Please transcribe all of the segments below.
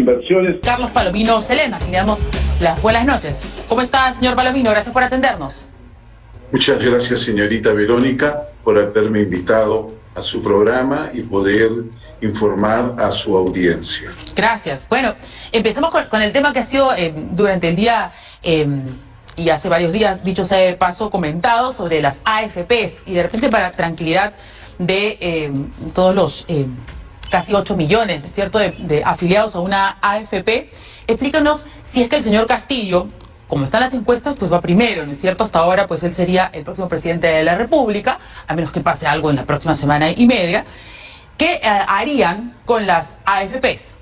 inversiones. Carlos Palomino Selema, le damos las buenas noches. ¿Cómo está, señor Palomino? Gracias por atendernos. Muchas gracias, señorita Verónica, por haberme invitado a su programa y poder informar a su audiencia. Gracias. Bueno, empezamos con el tema que ha sido durante el día y hace varios días, dicho sea de paso, comentado sobre las AFPs. Y de repente, para tranquilidad de todos los casi 8 millones, ¿cierto?, de afiliados a una AFP, explícanos si es que el señor Castillo, como están las encuestas, pues va primero, ¿no es cierto? Hasta ahora, pues él sería el próximo presidente de la República, a menos que pase algo en la próxima semana y media. ¿Qué harían con las AFPs?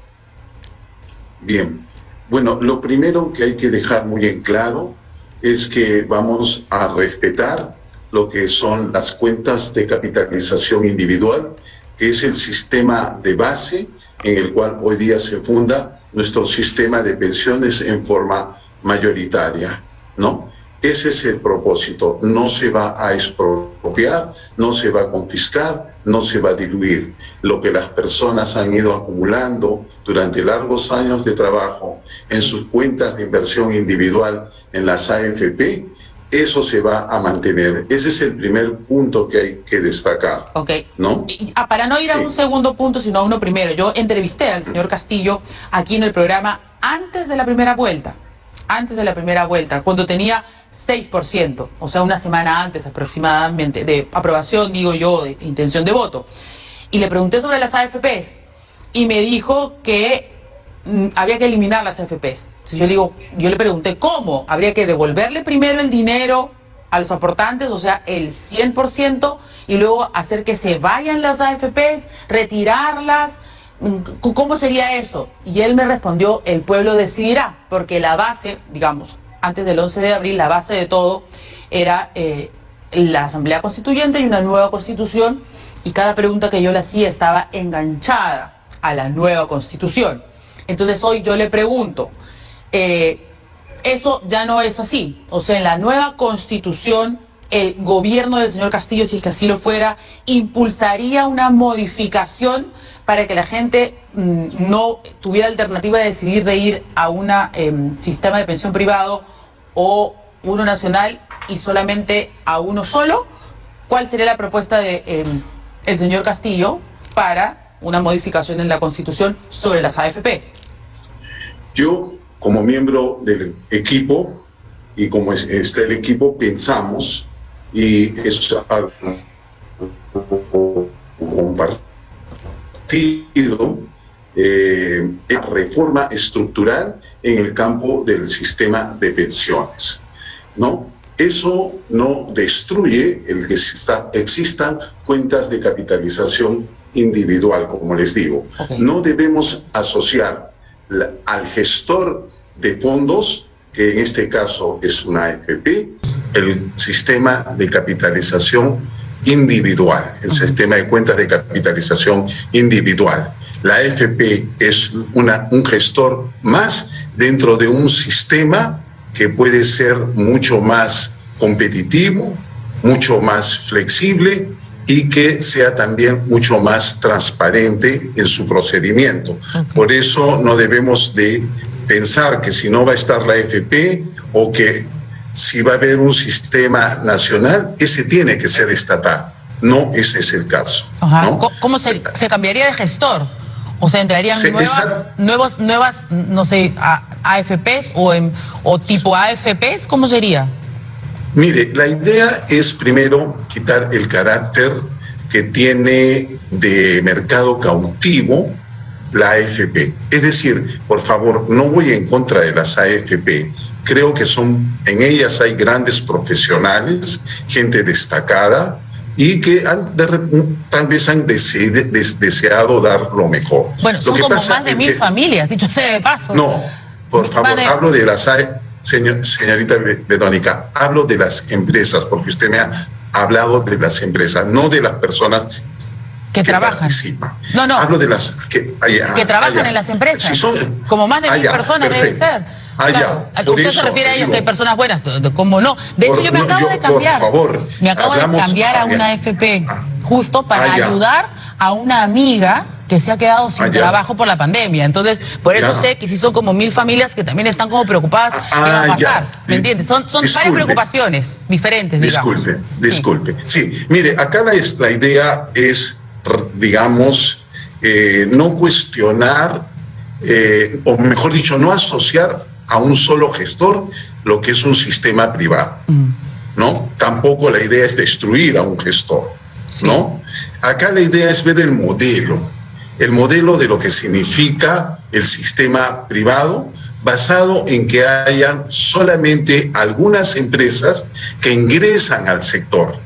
Bien, bueno, lo primero que hay que dejar muy en claro es que vamos a respetar lo que son las cuentas de capitalización individual, que es el sistema de base en el cual hoy día se funda nuestro sistema de pensiones en forma mayoritaria, ¿no? Ese es el propósito. No se va a expropiar, no se va a confiscar, no se va a diluir. Lo que las personas han ido acumulando durante largos años de trabajo en sus cuentas de inversión individual en las AFP, eso se va a mantener. Ese es el primer punto que hay que destacar. Ok. ¿No? Para no ir a un segundo punto, sino a uno primero, yo entrevisté al señor Castillo aquí en el programa antes de la primera vuelta. Cuando tenía 6%, o sea, una semana antes aproximadamente, de aprobación, digo yo, de intención de voto. Y le pregunté sobre las AFPs y me dijo que había que eliminar las AFPs. Entonces yo le pregunté, ¿cómo? ¿Habría que devolverle primero el dinero a los aportantes, o sea, el 100%, y luego hacer que se vayan las AFPs, retirarlas? ¿Cómo sería eso? Y él me respondió, el pueblo decidirá, porque la base, digamos, antes del 11 de abril, la base de todo era la Asamblea Constituyente y una nueva Constitución, y cada pregunta que yo le hacía estaba enganchada a la nueva Constitución. Entonces hoy yo le pregunto, eso ya no es así. O sea, en la nueva Constitución, el gobierno del señor Castillo, si es que así lo fuera, impulsaría una modificación para que la gente no tuviera alternativa de decidir de ir a un sistema de pensión privado o uno nacional y solamente a uno solo. ¿Cuál sería la propuesta de el señor Castillo para una modificación en la Constitución sobre las AFPs? Yo, como miembro del equipo, y como está el equipo, pensamos, y es algo compartido, la reforma estructural en el campo del sistema de pensiones, ¿no? Eso no destruye el que existan cuentas de capitalización individual, como les digo. Okay. No debemos asociar al gestor de fondos, que en este caso es una AFP, el sistema de capitalización individual, el sistema de cuentas de capitalización individual. La AFP es un gestor más dentro de un sistema que puede ser mucho más competitivo, mucho más flexible y que sea también mucho más transparente en su procedimiento. Okay. Por eso no debemos de pensar que si no va a estar la AFP o que si va a haber un sistema nacional, ese tiene que ser estatal. No, ese es el caso. ¿No? ¿Cómo se cambiaría de gestor? O sea, entrarían nuevas, no sé, AFPs o tipo AFPs, ¿cómo sería? Mire, la idea es primero quitar el carácter que tiene de mercado cautivo la AFP. Es decir, por favor, no voy en contra de las AFP. Creo que en ellas hay grandes profesionales, gente destacada, y que tal vez han deseado dar lo mejor. Bueno, son como más de 1000 familias, dicho sea de paso. No, por favor, hablo de las señorita Verónica, hablo de las empresas, porque usted me ha hablado de las empresas, no de las personas que trabajan. Participan. No. Hablo de las que trabajan en las empresas. Si son, como más de 1000 personas deben ser. Claro. Usted se refiere a ellos que hay personas buenas, ¿cómo no? De hecho, yo me acabo de cambiar. Por favor, me acabo de cambiar a una AFP justo para ayudar a una amiga que se ha quedado sin trabajo por la pandemia. Entonces, por eso sé que sí son como 1000 familias que también están como preocupadas qué va a pasar. ¿Me entiendes? Son varias preocupaciones diferentes, digamos. Disculpe. Sí, mire, acá la idea es, digamos, no cuestionar, o mejor dicho, no asociar a un solo gestor lo que es un sistema privado, ¿no? Tampoco la idea es destruir a un gestor, ¿no? Acá la idea es ver el modelo de lo que significa el sistema privado, basado en que hayan solamente algunas empresas que ingresan al sector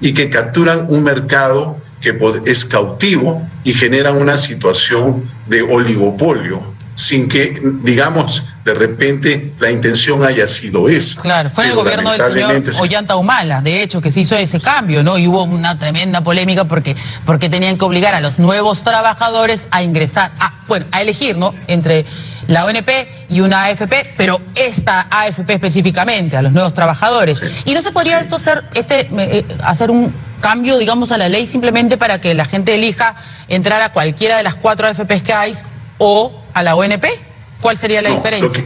y que capturan un mercado que es cautivo y generan una situación de oligopolio, sin que, digamos, de repente la intención haya sido esa. Claro, fue en el gobierno del señor Ollanta Humala, de hecho, que se hizo ese cambio, ¿no? Y hubo una tremenda polémica porque tenían que obligar a los nuevos trabajadores a ingresar, a elegir, ¿no? Entre la ONP y una AFP, pero esta AFP específicamente, a los nuevos trabajadores. ¿Y no se podría esto hacer un cambio, digamos, a la ley simplemente para que la gente elija entrar a cualquiera de las 4 AFPs que hay o a la ONP? ¿Cuál sería la diferencia?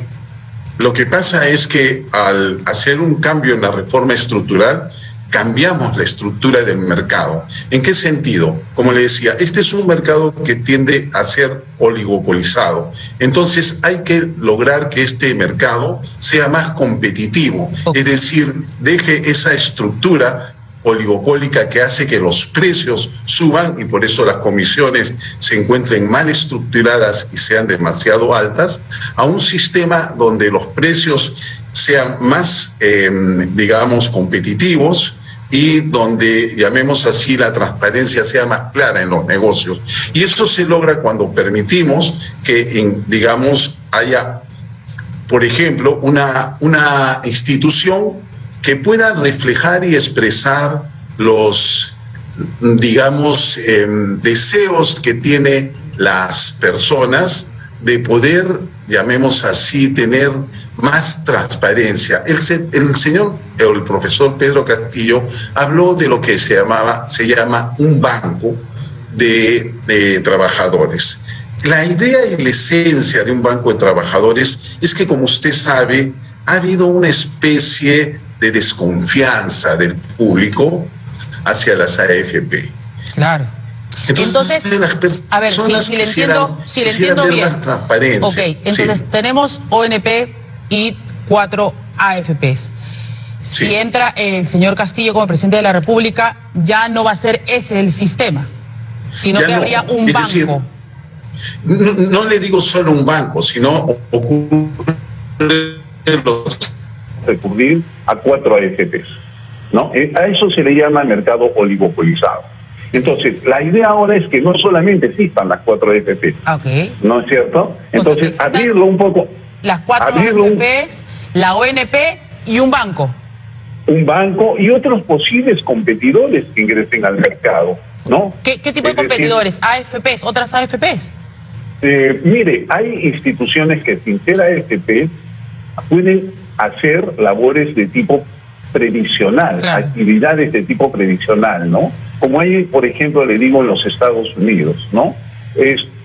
Lo que pasa es que al hacer un cambio en la reforma estructural, cambiamos la estructura del mercado. ¿En qué sentido? Como le decía, este es un mercado que tiende a ser oligopolizado. Entonces hay que lograr que este mercado sea más competitivo, es decir, deje esa estructura oligopólica que hace que los precios suban y por eso las comisiones se encuentren mal estructuradas y sean demasiado altas, a un sistema donde los precios sean más, digamos, competitivos y donde, llamemos así, la transparencia sea más clara en los negocios. Y eso se logra cuando permitimos que, digamos, haya, por ejemplo, una institución que pueda reflejar y expresar los, digamos, deseos que tienen las personas de poder, llamemos así, tener más transparencia. El profesor Pedro Castillo habló de lo que se llama un banco de trabajadores. La idea y la esencia de un banco de trabajadores es que, como usted sabe, ha habido una especie de desconfianza del público hacia las AFP. Claro. Entonces a ver, si le entiendo bien. Ok, entonces tenemos ONP y 4 AFPs. Si entra el señor Castillo como presidente de la República, ya no va a ser ese el sistema, sino ya que habría un banco. Decir, no le digo solo un banco, sino recurrir a 4 AFPs, ¿no? A eso se le llama mercado oligopolizado. Entonces, la idea ahora es que no solamente existan las 4 AFPs, ¿no es cierto? Entonces, abrirlo un poco. Las 4 AFPs, la ONP y un banco. Un banco y otros posibles competidores que ingresen al mercado, ¿no? ¿Qué tipo de competidores? ¿AFPs? ¿Otras AFPs? Mire, hay instituciones que sin ser AFP pueden hacer labores de tipo previsional, actividades de tipo previsional, ¿no? Como hay, por ejemplo, le digo, en los Estados Unidos, ¿no?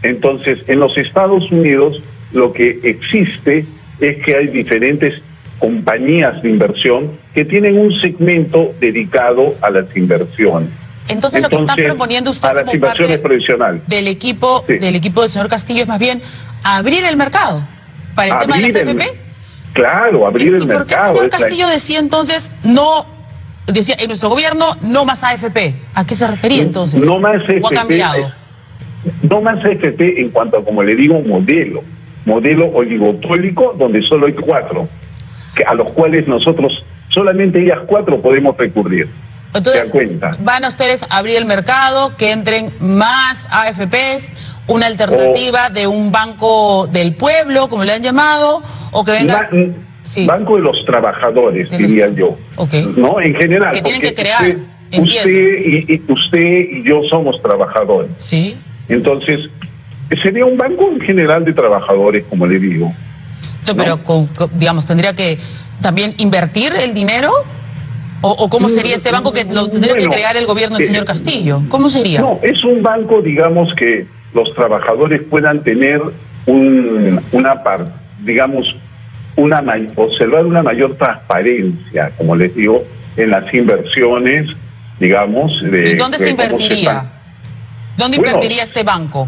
Entonces, en los Estados Unidos lo que existe es que hay diferentes compañías de inversión que tienen un segmento dedicado a las inversiones. Entonces lo que están proponiendo usted a las inversiones previsionales del equipo del señor Castillo es más bien abrir el mercado para el tema de las AFP. Claro, abrir el mercado. ¿Por qué el señor Castillo decía entonces decía en nuestro gobierno no más AFP? ¿A qué se refería entonces? No más AFP. ¿Cómo ha cambiado? No más AFP en cuanto a, como le digo, modelo oligopólico donde solo hay 4, a los cuales nosotros solamente ellas 4 podemos recurrir. Entonces, van a ustedes a abrir el mercado, que entren más AFPs, una alternativa de un banco del pueblo, como le han llamado, o que venga... Banco de los trabajadores, diría yo. ¿No? En general. Que tienen que crear. Usted y yo somos trabajadores. Sí. Entonces, sería un banco en general de trabajadores, como le digo. No, pero, digamos, tendría que también invertir el dinero. ¿O cómo sería este banco que lo tendría que crear el gobierno del señor Castillo? ¿Cómo sería? No, es un banco, digamos, que los trabajadores puedan tener observar una mayor transparencia, como les digo, en las inversiones, digamos. ¿Y dónde se invertiría? ¿Dónde invertiría este banco?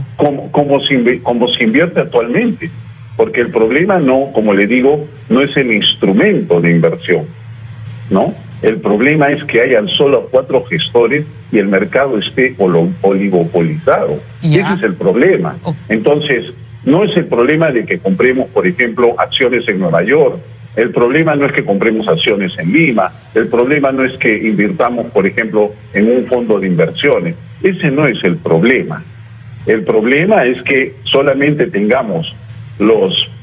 Como se invierte actualmente. Porque el problema no, como le digo, no es el instrumento de inversión, ¿no? El problema es que hayan solo 4 gestores y el mercado esté oligopolizado. Ya. Ese es el problema. Entonces, no es el problema de que compremos, por ejemplo, acciones en Nueva York. El problema no es que compremos acciones en Lima. El problema no es que invirtamos, por ejemplo, en un fondo de inversiones. Ese no es el problema. El problema es que solamente tengamos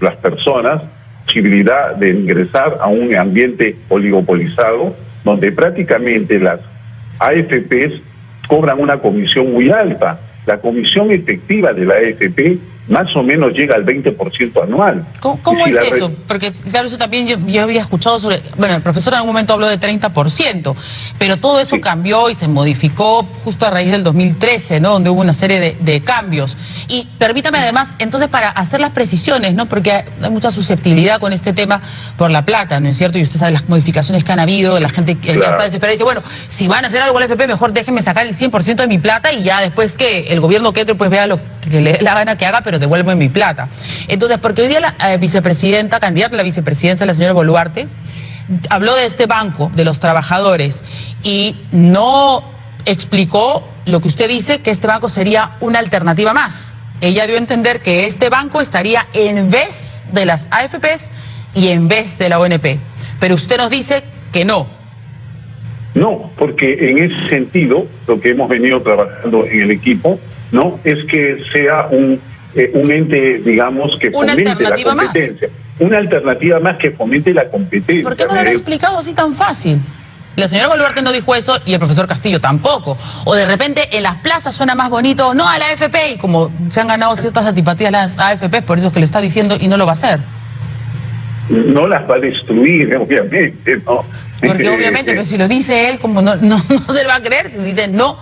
las personas posibilidad de ingresar a un ambiente oligopolizado donde prácticamente las AFPs cobran una comisión muy alta. La comisión efectiva de la AFP más o menos llega al 20% anual. ¿Cómo es eso? Porque claro, eso también yo había escuchado sobre... Bueno, el profesor en algún momento habló de 30%, pero todo eso cambió y se modificó justo a raíz del 2013, ¿no? Donde hubo una serie de cambios. Y permítame además, entonces, para hacer las precisiones, ¿no? Porque hay mucha susceptibilidad con este tema por la plata, ¿no es cierto? Y usted sabe las modificaciones que han habido, la gente que ya está desesperada y dice, bueno, si van a hacer algo al FP, mejor déjenme sacar el 100% de mi plata y ya después que el gobierno que entre pues vea lo que le dé la gana que haga, pero devuelve mi plata. Entonces, porque hoy día la vicepresidenta, candidata a la vicepresidencia, la señora Boluarte, habló de este banco, de los trabajadores, y no explicó lo que usted dice, que este banco sería una alternativa más. Ella dio a entender que este banco estaría en vez de las AFPs y en vez de la ONP. Pero usted nos dice que no. No, porque en ese sentido, lo que hemos venido trabajando en el equipo, ¿no? Es que sea un ente, digamos, que fomente la competencia. Una alternativa más que fomente la competencia. ¿Por qué no lo han explicado así tan fácil? La señora Boluarte no dijo eso y el profesor Castillo tampoco. O de repente en las plazas suena más bonito, no a la AFP, y como se han ganado ciertas antipatías las AFP, por eso es que lo está diciendo y no lo va a hacer. No las va a destruir, obviamente, ¿no? Porque obviamente, pero si lo dice él, como no se le va a creer, si dice no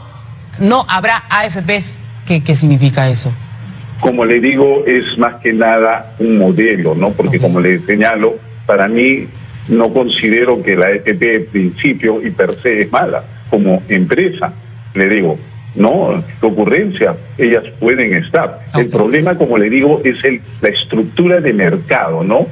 habrá AFPs, ¿qué significa eso? Como le digo, es más que nada un modelo, ¿no? Porque como le señalo, para mí no considero que la AFP en principio y per se es mala. Como empresa, le digo, no, qué ocurrencia, ellas pueden estar. El problema, como le digo, es la estructura de mercado, ¿no?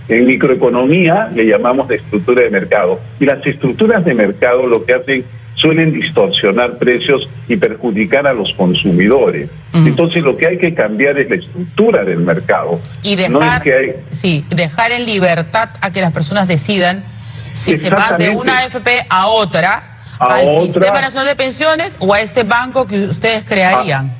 En microeconomía le llamamos la estructura de mercado. Y las estructuras de mercado lo que hacen suelen distorsionar precios y perjudicar a los consumidores. Entonces lo que hay que cambiar es la estructura del mercado. Y dejar, dejar en libertad a que las personas decidan si se van de una AFP a otra, al Sistema Nacional de Pensiones o a este banco que ustedes crearían.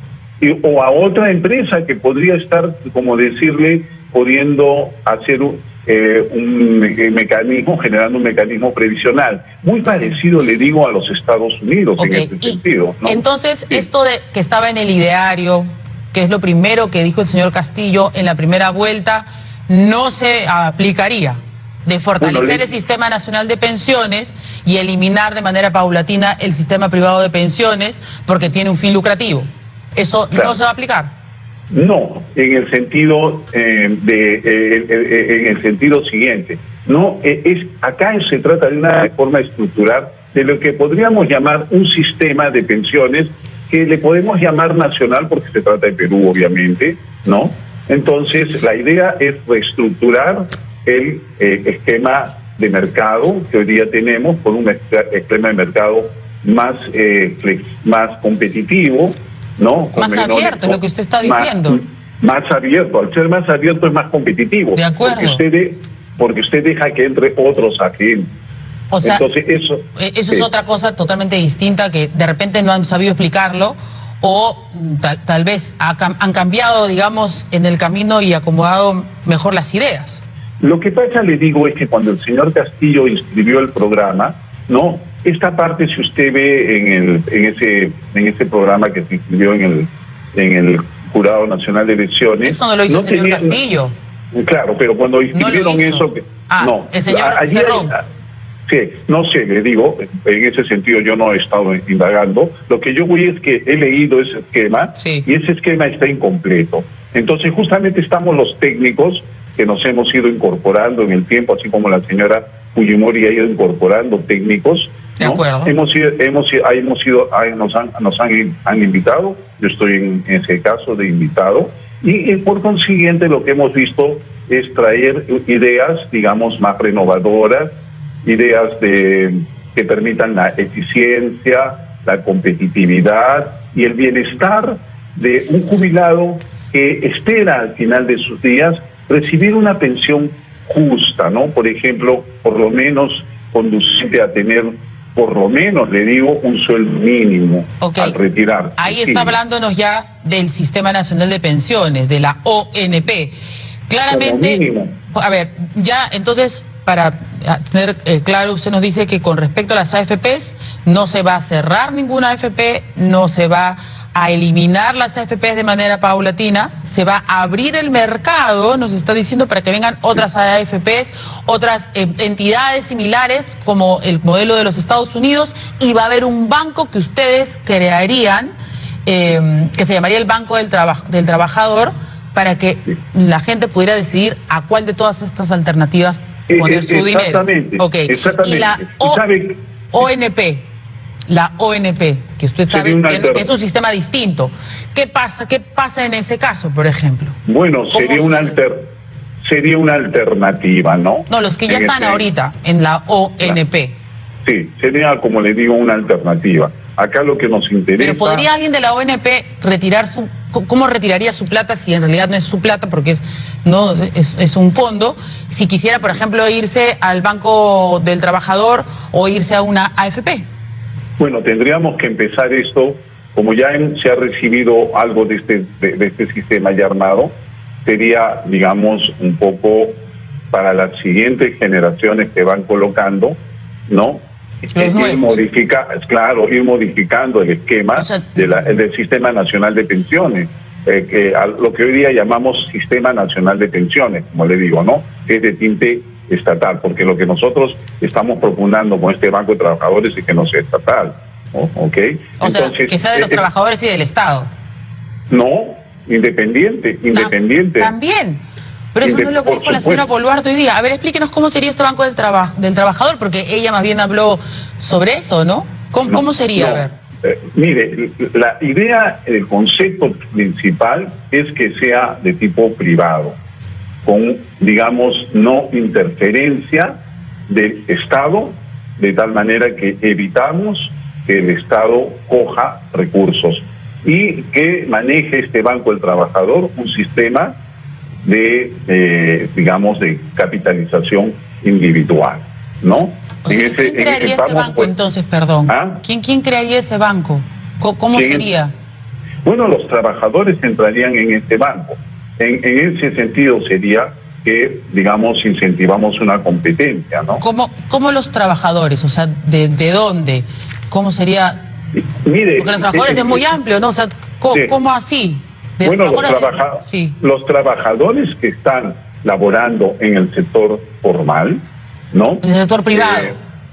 O a otra empresa que podría estar, como decirle, pudiendo hacer un mecanismo, generando un mecanismo previsional. Muy parecido, le digo, a los Estados Unidos en este sentido, ¿no? Entonces, esto de que estaba en el ideario, que es lo primero que dijo el señor Castillo en la primera vuelta, no se aplicaría, de fortalecer el Sistema Nacional de Pensiones y eliminar de manera paulatina el sistema privado de pensiones porque tiene un fin lucrativo. ¿Eso no se va a aplicar? No, en el sentido en el sentido siguiente. No, acá se trata de una reforma estructural de lo que podríamos llamar un sistema de pensiones que le podemos llamar nacional porque se trata de Perú, obviamente, ¿no? Entonces, la idea es reestructurar el esquema de mercado que hoy día tenemos por un esquema de mercado más competitivo, ¿no? Más abierto, es lo que usted está diciendo. Más abierto, al ser más abierto es más competitivo. De acuerdo. Porque usted deja que entre otros agentes. O sea, entonces eso es otra cosa totalmente distinta que de repente no han sabido explicarlo o tal vez han cambiado, digamos, en el camino y acomodado mejor las ideas. Lo que pasa, le digo, es que cuando el señor Castillo inscribió el programa, ¿no? Esta parte, si usted ve en ese programa que se inscribió en el Jurado Nacional de Elecciones... Eso no lo hizo el señor Castillo. Claro, pero cuando inscribieron eso... el señor Cerrón. Sí, no sé, le digo, en ese sentido yo no he estado indagando. Lo que yo voy es que he leído ese esquema Sí. y ese esquema está incompleto. Entonces justamente estamos los técnicos que nos hemos ido incorporando en el tiempo, así como la señora Fujimori ha ido incorporando técnicos. De ¿no? acuerdo. Nos han invitado, yo estoy en ese caso de invitado, y por consiguiente lo que hemos visto es traer ideas, digamos, más renovadoras, ideas que permitan la eficiencia, la competitividad y el bienestar de un jubilado que espera al final de sus días recibir una pensión justa, ¿no? Por ejemplo, por lo menos conducente a tener, por lo menos, le digo, un sueldo mínimo al retirar. Ahí está hablándonos ya del Sistema Nacional de Pensiones, de la ONP. Claramente, a ver, ya entonces, para tener claro, usted nos dice que con respecto a las AFPs no se va a cerrar ninguna AFP, no se va a eliminar las AFPs de manera paulatina, se va a abrir el mercado, nos está diciendo, para que vengan otras AFPs, otras entidades similares como el modelo de los Estados Unidos, y va a haber un banco que ustedes crearían, que se llamaría el Banco del Trabajador, para que la gente pudiera decidir a cuál de todas estas alternativas poner su dinero. Okay. Exactamente. Y la ONP, que usted sabe que es un sistema distinto. ¿Qué pasa en ese caso, por ejemplo? Bueno, sería una alternativa, ¿no? No, los que ya están ahorita en la ONP. Sí, sería, como le digo, una alternativa. Acá lo que nos interesa... Pero ¿podría alguien de la ONP retirar cómo retiraría su plata si en realidad no es su plata, porque es un fondo? Si quisiera, por ejemplo, irse al Banco del Trabajador o irse a una AFP. Bueno, tendríamos que empezar esto, como ya se ha recibido algo de este sistema ya armado, sería, digamos, un poco para las siguientes generaciones que van colocando, ¿no? Ir modificando el esquema, o sea, del Sistema Nacional de Pensiones, lo que hoy día llamamos Sistema Nacional de Pensiones, como le digo, ¿no? Que es de tinte estatal, porque lo que nosotros estamos propugnando con este Banco de Trabajadores es que no sea estatal, ¿no? ¿Okay? Entonces, sea, que sea de los trabajadores y del Estado. No, independiente. También. Pero eso no es lo que dijo la señora Boluarte hoy día. A ver, explíquenos cómo sería este Banco del Trabajador, porque ella más bien habló sobre eso, ¿no? ¿Cómo sería? No. A ver. Mire, la idea, el concepto principal es que sea de tipo privado, con, digamos, no interferencia del Estado, de tal manera que evitamos que el Estado coja recursos y que maneje este Banco del Trabajador un sistema de, digamos, de capitalización individual, ¿no? O sea, ¿quién crearía este banco entonces, perdón? ¿Ah? ¿Quién crearía ese banco? ¿Cómo sería? Bueno, los trabajadores entrarían en este banco. En ese sentido sería que, digamos, incentivamos una competencia, ¿no? ¿Cómo los trabajadores? O sea, ¿de dónde? ¿Cómo sería? Mire, porque los trabajadores es muy amplio, ¿no? O sea, ¿cómo así? Bueno, los trabajadores que están laborando en el sector formal, ¿no? En el sector privado.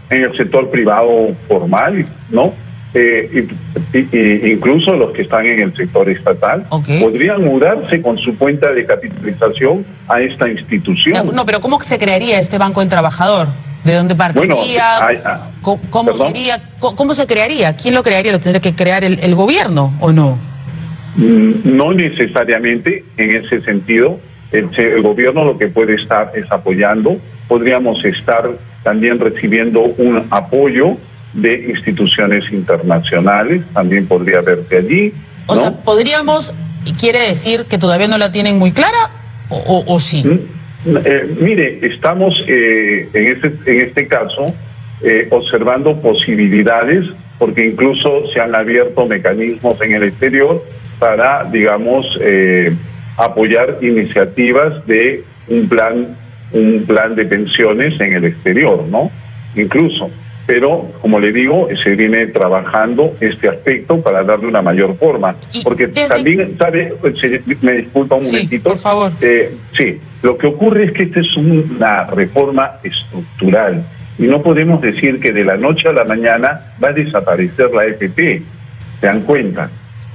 En el sector privado formal, ¿no? Incluso los que están en el sector estatal, podrían mudarse con su cuenta de capitalización a esta institución. No, pero ¿cómo se crearía este Banco del Trabajador? ¿De dónde partiría? Bueno, ¿Cómo sería? ¿Cómo se crearía? ¿Quién lo crearía? ¿Lo tendría que crear el gobierno o no? No necesariamente en ese sentido. El gobierno lo que puede estar es apoyando. Podríamos estar también recibiendo un apoyo de instituciones internacionales, también podría verse allí, ¿no? O sea, ¿podríamos, quiere decir que todavía no la tienen muy clara o sí? Mire, estamos en este caso observando posibilidades, porque incluso se han abierto mecanismos en el exterior para, digamos, apoyar iniciativas de un plan de pensiones en el exterior, ¿no? Incluso. Pero, como le digo, se viene trabajando este aspecto para darle una mayor forma. Porque también, ¿sabe? Me disculpa un momentito. Por favor. Sí, lo que ocurre es que esta es una reforma estructural Y no podemos decir que de la noche a la mañana va a desaparecer la AFP. ¿Se dan cuenta?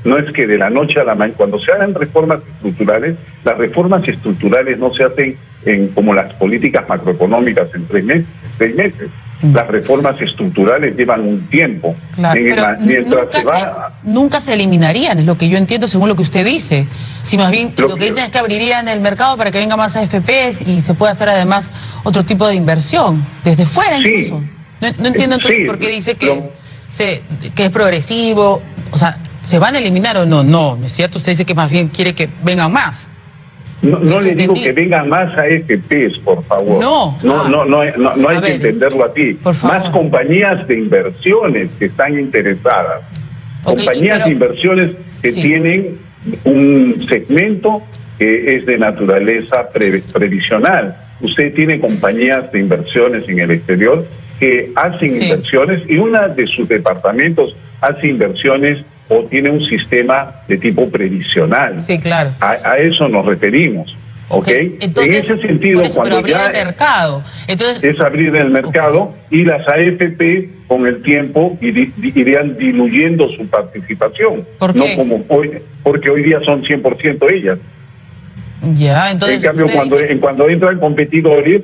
No es que de la noche a la mañana, cuando se hagan reformas estructurales, las reformas estructurales no se hacen como las políticas macroeconómicas en 3 meses. 6 meses. Las reformas estructurales llevan un tiempo. Claro, pero nunca se eliminarían, es lo que yo entiendo según lo que usted dice. Si más bien lo que dicen es que abrirían el mercado para que venga más AFPs y se pueda hacer además otro tipo de inversión, desde fuera incluso. No entiendo entonces por qué dice que es progresivo. O sea, ¿se van a eliminar o no? No, ¿no es cierto? Usted dice que más bien quiere que vengan más. No le digo que vengan más AFPs, por favor. No hay que entenderlo así. Más compañías de inversiones que están interesadas. Compañías de inversiones que tienen un segmento que es de naturaleza previsional. Usted tiene compañías de inversiones en el exterior que hacen inversiones y una de sus departamentos hace inversiones o tiene un sistema de tipo previsional. Sí, claro. A eso nos referimos, ¿ok? Entonces, en ese sentido, cuando abrir el mercado. Entonces, es abrir el mercado y las AFP con el tiempo irían diluyendo su participación. ¿Por qué? No como hoy, porque hoy día son 100% ellas. Ya, entonces. En cambio, cuando entran competidores,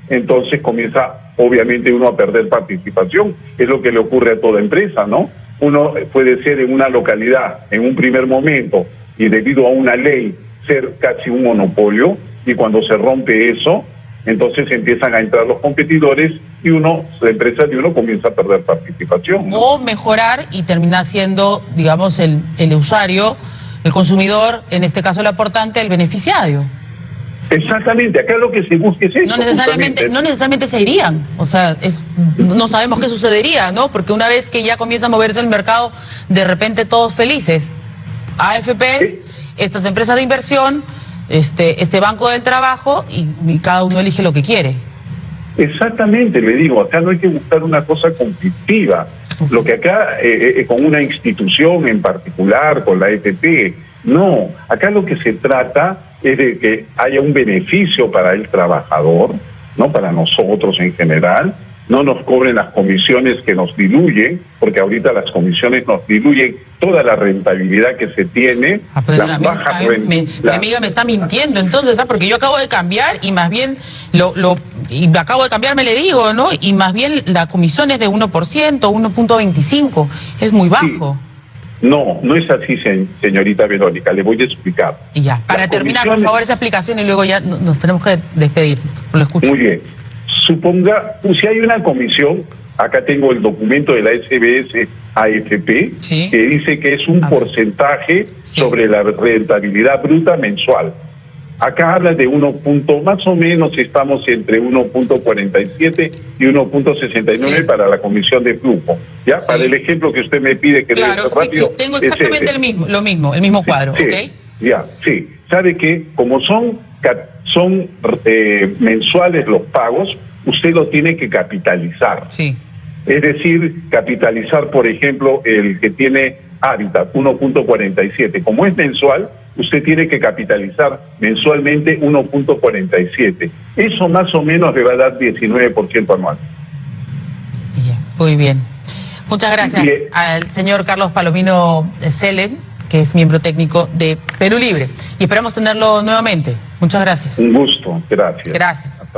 entonces comienza obviamente uno a perder participación. Es lo que le ocurre a toda empresa, ¿no? Uno puede ser en una localidad, en un primer momento, y debido a una ley, ser casi un monopolio, y cuando se rompe eso, entonces empiezan a entrar los competidores y la empresa de uno comienza a perder participación, ¿no? O mejorar y termina siendo, digamos, el usuario, el consumidor, en este caso el aportante, el beneficiario. Exactamente, acá lo que se busca es eso. No necesariamente se irían, o sea, no sabemos qué sucedería, ¿no? Porque una vez que ya comienza a moverse el mercado, de repente todos felices. AFPs, estas empresas de inversión, este Banco del Trabajo, y cada uno elige lo que quiere. Exactamente, le digo, acá no hay que buscar una cosa conflictiva. Lo que acá, con una institución en particular, con la AFP, no, acá lo que se trata es de que haya un beneficio para el trabajador, no para nosotros en general, no nos cobren las comisiones que nos diluyen, porque ahorita las comisiones nos diluyen toda la rentabilidad que se tiene. Mi amiga me está mintiendo entonces, porque yo acabo de cambiar y más bien y acabo de cambiar, me le digo, ¿no? Y más bien la comisión es de 1%, 1.25, es muy bajo. Sí. No es así, señorita Verónica, le voy a explicar. Y ya, para terminar, por favor, esa explicación y luego ya nos tenemos que despedir. Lo escucho. Muy bien. Suponga, si hay una comisión, acá tengo el documento de la SBS AFP, que dice que es un porcentaje sobre la rentabilidad bruta mensual. Acá habla de más o menos estamos entre 1.47 y 1.69 para la comisión de flujo. ¿Ya? Para el ejemplo que usted me pide que debe ser rápido. Tengo exactamente el mismo cuadro, ¿ok? Ya, sí. ¿Sabe qué? Como son mensuales los pagos, usted lo tiene que capitalizar. Sí. Es decir, capitalizar, por ejemplo, el que tiene Hábitat, 1.47. Como es mensual, usted tiene que capitalizar mensualmente 1.47. Eso más o menos le va a dar 19% anual. Muy bien. Muchas gracias al señor Carlos Palomino Selem, que es miembro técnico de Perú Libre. Y esperamos tenerlo nuevamente. Muchas gracias. Un gusto. Gracias. Gracias.